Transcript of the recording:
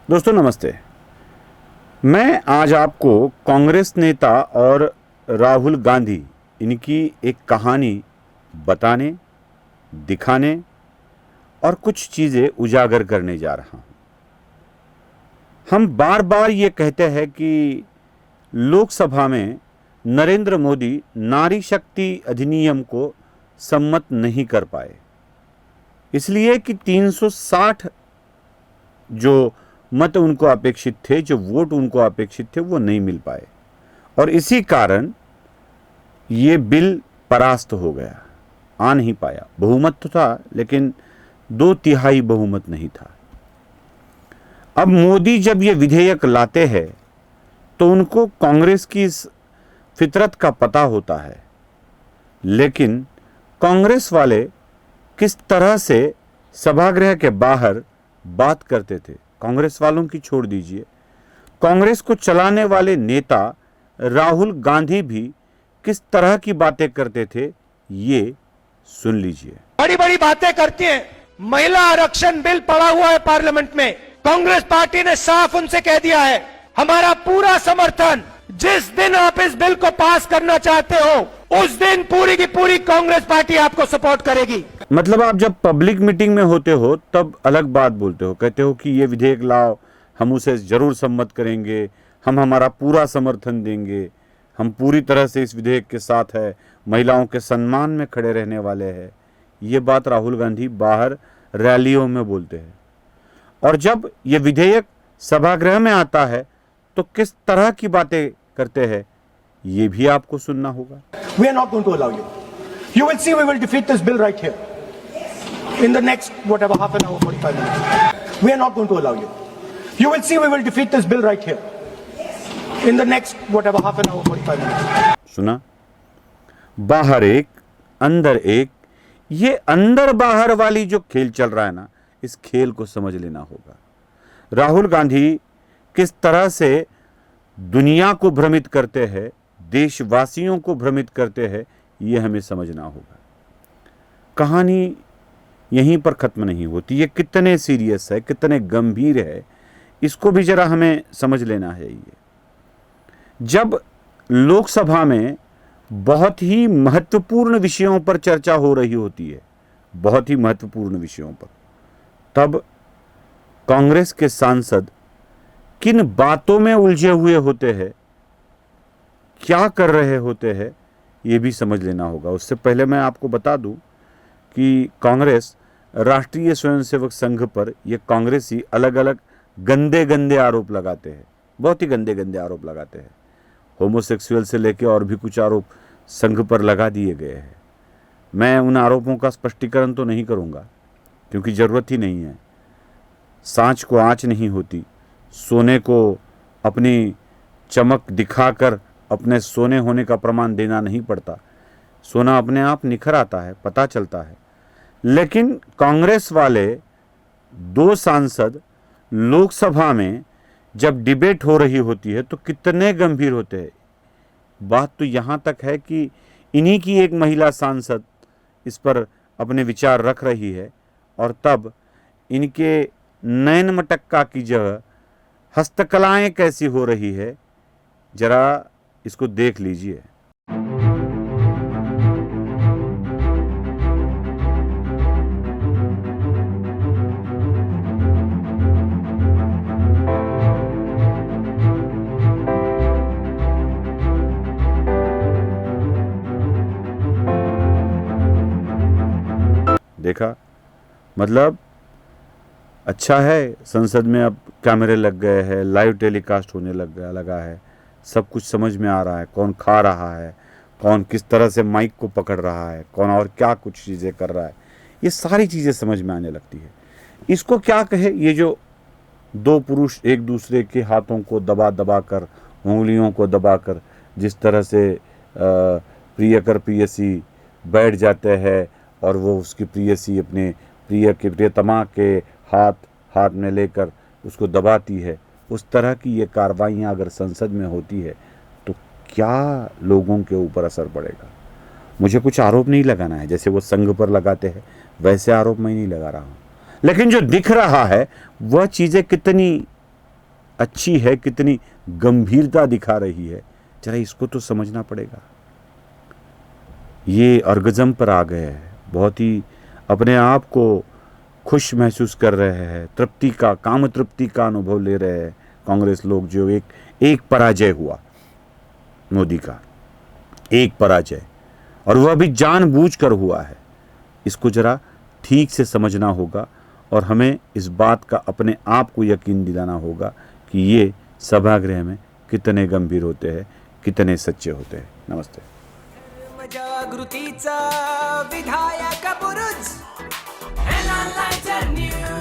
दोस्तों नमस्ते। मैं आज आपको कांग्रेस नेता और राहुल गांधी इनकी एक कहानी बताने, दिखाने और कुछ चीज़ें उजागर करने जा रहा हूं। हम बार बार ये कहते हैं कि लोकसभा में नरेंद्र मोदी नारी शक्ति अधिनियम को सम्मत नहीं कर पाए, इसलिए कि 360 जो मत उनको अपेक्षित थे, जो वोट उनको अपेक्षित थे, वो नहीं मिल पाए और इसी कारण ये बिल परास्त हो गया, आ नहीं पाया। बहुमत तो था लेकिन 2/3 बहुमत नहीं था। अब मोदी जब ये विधेयक लाते हैं तो उनको कांग्रेस की इस फितरत का पता होता है, लेकिन कांग्रेस वाले किस तरह से सभागृह के बाहर बात करते थे, कांग्रेस वालों की छोड़ दीजिए, कांग्रेस को चलाने वाले नेता राहुल गांधी भी किस तरह की बातें करते थे, ये सुन लीजिए। बड़ी बड़ी बातें करती हैं। महिला आरक्षण बिल पड़ा हुआ है पार्लियामेंट में, कांग्रेस पार्टी ने साफ उनसे कह दिया है हमारा पूरा समर्थन। जिस दिन आप इस बिल को पास करना चाहते हो उस दिन पूरी की पूरी कांग्रेस पार्टी आपको सपोर्ट करेगी। मतलब आप जब पब्लिक मीटिंग में होते हो तब अलग बात बोलते हो, कहते हो कि ये विधेयक लाओ, हम उसे जरूर सम्मत करेंगे, हम हमारा पूरा समर्थन देंगे, हम पूरी तरह से इस विधेयक के साथ है, महिलाओं के सम्मान में खड़े रहने वाले हैं। ये बात राहुल गांधी बाहर रैलियों में बोलते हैं और जब ये विधेयक सभागृह में आता है तो किस तरह की बातें करते हैं, ये भी आपको सुनना होगा। We are not going to allow you. You will see we will defeat this bill right here. In the next whatever half an hour, 45 minutes. We are not going to allow you. You will see we will defeat this bill right here. In the next whatever half an hour, 45 minutes. सुना, बाहर एक अंदर एक, ये अंदर बाहर वाली जो खेल चल रहा है ना, इस खेल को समझ लेना होगा। राहुल गांधी किस तरह से दुनिया को भ्रमित करते हैं, देशवासियों को भ्रमित करते हैं, ये हमें समझना होगा। कहानी यहीं पर खत्म नहीं होती, ये कितने सीरियस है, कितने गंभीर है, इसको भी जरा हमें समझ लेना है। ये जब लोकसभा में बहुत ही महत्वपूर्ण विषयों पर चर्चा हो रही होती है, बहुत ही महत्वपूर्ण विषयों पर, तब कांग्रेस के सांसद किन बातों में उलझे हुए होते हैं, क्या कर रहे होते हैं, ये भी समझ लेना होगा। उससे पहले मैं आपको बता दूं कि कांग्रेस राष्ट्रीय स्वयंसेवक संघ पर ये कांग्रेसी अलग अलग गंदे गंदे आरोप लगाते हैं, बहुत ही गंदे गंदे आरोप लगाते हैं। होमोसेक्सुअल से लेके और भी कुछ आरोप संघ पर लगा दिए गए हैं। मैं उन आरोपों का स्पष्टीकरण तो नहीं करूंगा क्योंकि ज़रूरत ही नहीं है। सांच को आँच नहीं होती, सोने को अपनी चमक दिखाकर अपने सोने होने का प्रमाण देना नहीं पड़ता। सोना अपने आप निखर आता है, पता चलता है। लेकिन कांग्रेस वाले 2 सांसद लोकसभा में जब डिबेट हो रही होती है तो कितने गंभीर होते हैं। बात तो यहाँ तक है कि इन्हीं की एक महिला सांसद इस पर अपने विचार रख रही है और तब इनके नयन मटक्का की जगह हस्तकलाएं कैसी हो रही है, जरा इसको देख लीजिए। देखा, मतलब अच्छा है संसद में अब कैमरे लग गए हैं, लाइव टेलीकास्ट होने लगा है, सब कुछ समझ में आ रहा है, कौन खा रहा है, कौन किस तरह से माइक को पकड़ रहा है, कौन और क्या कुछ चीज़ें कर रहा है, ये सारी चीज़ें समझ में आने लगती है। इसको क्या कहे, ये जो 2 पुरुष एक दूसरे के हाथों को दबा दबा कर, उंगलियों को दबाकर जिस तरह से प्रियकर प्रियसी बैठ जाते हैं और वो उसकी प्रियसी अपने प्रियतमा के हाथ में लेकर उसको दबाती है, उस तरह की ये कार्रवाइयाँ अगर संसद में होती है तो क्या लोगों के ऊपर असर पड़ेगा। मुझे कुछ आरोप नहीं लगाना है, जैसे वो संघ पर लगाते हैं वैसे आरोप मैं नहीं लगा रहा हूँ, लेकिन जो दिख रहा है वह चीज़ें कितनी अच्छी है, कितनी गंभीरता दिखा रही है, जरा इसको तो समझना पड़ेगा। ये ऑर्गेज़म पर आ गए हैं, बहुत ही अपने आप को खुश महसूस कर रहे हैं, तृप्ति का, काम तृप्ति का अनुभव ले रहे हैं कांग्रेस लोग। जो एक पराजय हुआ मोदी का, एक पराजय, और वह भी जानबूझकर हुआ है, इसको जरा ठीक से समझना होगा और हमें इस बात का अपने आप को यकीन दिलाना होगा कि ये सभागृह में कितने गंभीर होते हैं, कितने सच्चे होते हैं। नमस्ते। जागृतीचा विधायक बुरुज, हेडलाईन्स न्यूज।